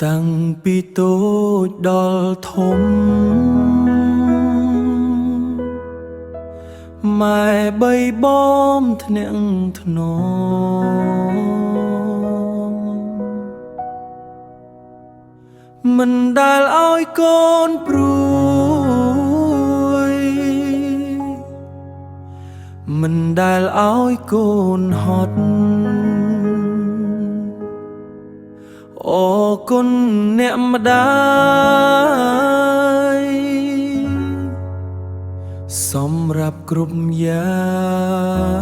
តាំងពីតូចដល់ធំម៉ែបីបងធ្នាក់ធ្នមមិនដែលឲ្យកូនព្រួយមិនដែលឲ្យកូនហត់អរគុណអ្នកម្ដាយសម្រាប់គ្រប់យ៉ាង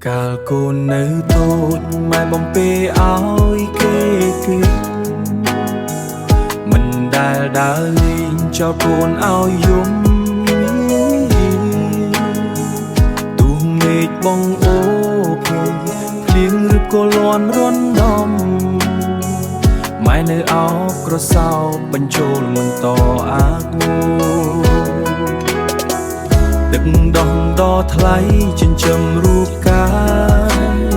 កាលកូននៅតូចម៉ែបំពេឲ្យគេគិតមិនដែលដើរលេងចោលកូនឲ្យយំបងអូភើភ្លៀងឬក៏លន់រន់ដំម៉ែនៅអោបក្រសោបបញ្ចូលមិនតអាគូទឹកដោះដ៏ថ្លៃចិញ្ចឹមរូបកាយ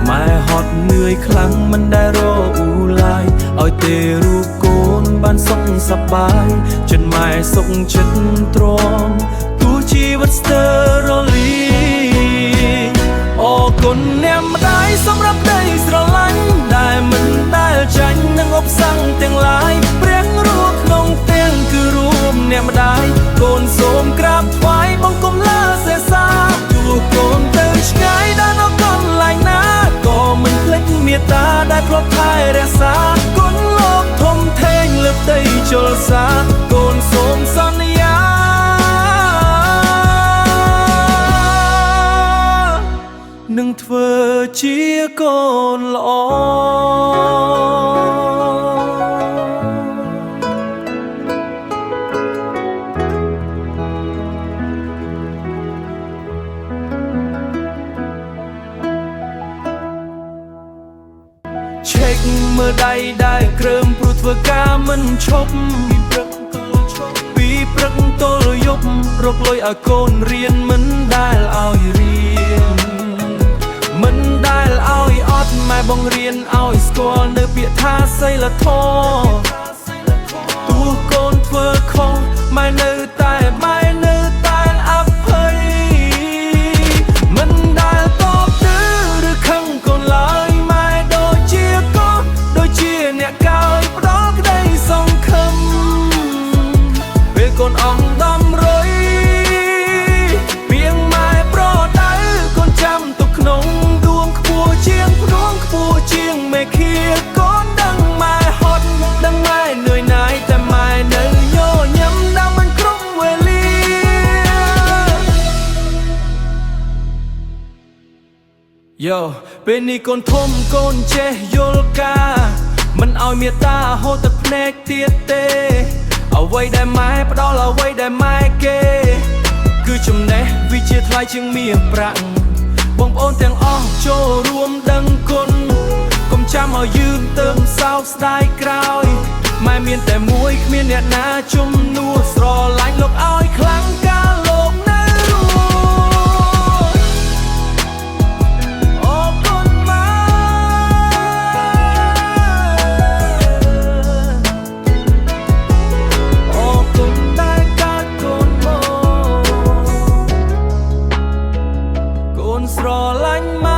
ម៉ែហត់នឿយខ្លាំងមិនដែលរអ៊ូឡាយឲ្យទេរូបកូនបានសុខសប្បាយចិនម៉ែសុខចិត្តទ្រាំទោះជីវិតស្ទើររលាអរគុណអ្នកម្ដាយសម្រាប់ដីស្រឡាញ់ដែលមិនដែលចាញ់នឹងឧបសគ្គទាំងឡាយព្រះរួបក្នុងទាំងគឺរូបអ្នកម្ដាយកូនសូមក្រាបថ្វាយបង្គំលាសេសាទោះកូនទៅឆ្ងាយដល់នៅកន្លែងណាក៏មិនភ្លេចមេត្តាដែលធ្លាប់ថែរក្សាគុណលោកធំធេងលើផ្ទៃជលសាកូនសូមសន្យានឹងធ្វើជាកូនល្អឆែកមើលដៃដែលគ្រើមព្រោះធ្វើការមិនឈប់ពីព្រឹកទល់យប់រកលុយឲ្យកូនរៀនមិនដែលឲ្យរៀនមិនដែលឲ្យអត់ម៉ែបង្រៀនឲ្យស្គាល់នៅពាក្យថាសីលធម៌ទោះកូនធ្វើខុសម៉ែនៅតែអភ័យមិនដែលតបទឺឬខឹងកូនឡើយម៉ែដូចជាកូនដូចជាអ្នកកើយផ្ដល់ក្ដីសង្ឃឹមពេលកូនអស់ដំរុយពីងម៉ែប្រដៅកូនចាំទុកក្នុងជាងមេឃាកូនដឹងម៉ែហត់ដឹងម៉ែនឿយណាយតែម៉ែនៅញញឹមដល់មិនគ្រប់វេលាយោពេលនេះកូនធំកូនចេះយល់ការមិនឲ្យមេត្តាហូរទឹកភ្នែកទៀតទេអ្វីដែលម៉ែផ្ដល់អ្វីដែលម៉ែគេគឺចំណេះវាជាថ្លៃជាងមាសប្រាក់បងប្អូនទាំងអស់ចូលរួមដឹងគុណកុំចាំឲ្យយឺនទៅសោកស្ដាយក្រោយម៉ែមានតែមួយគ្មានអ្នកណាជំនួសស្រឡាញ់លោកឲ្យខ្លាំងកាលលោកនៅរស់អរគុណម៉ែអរគុណដែលកើតកូនមកកូនស្រឡាញ់ម៉ែ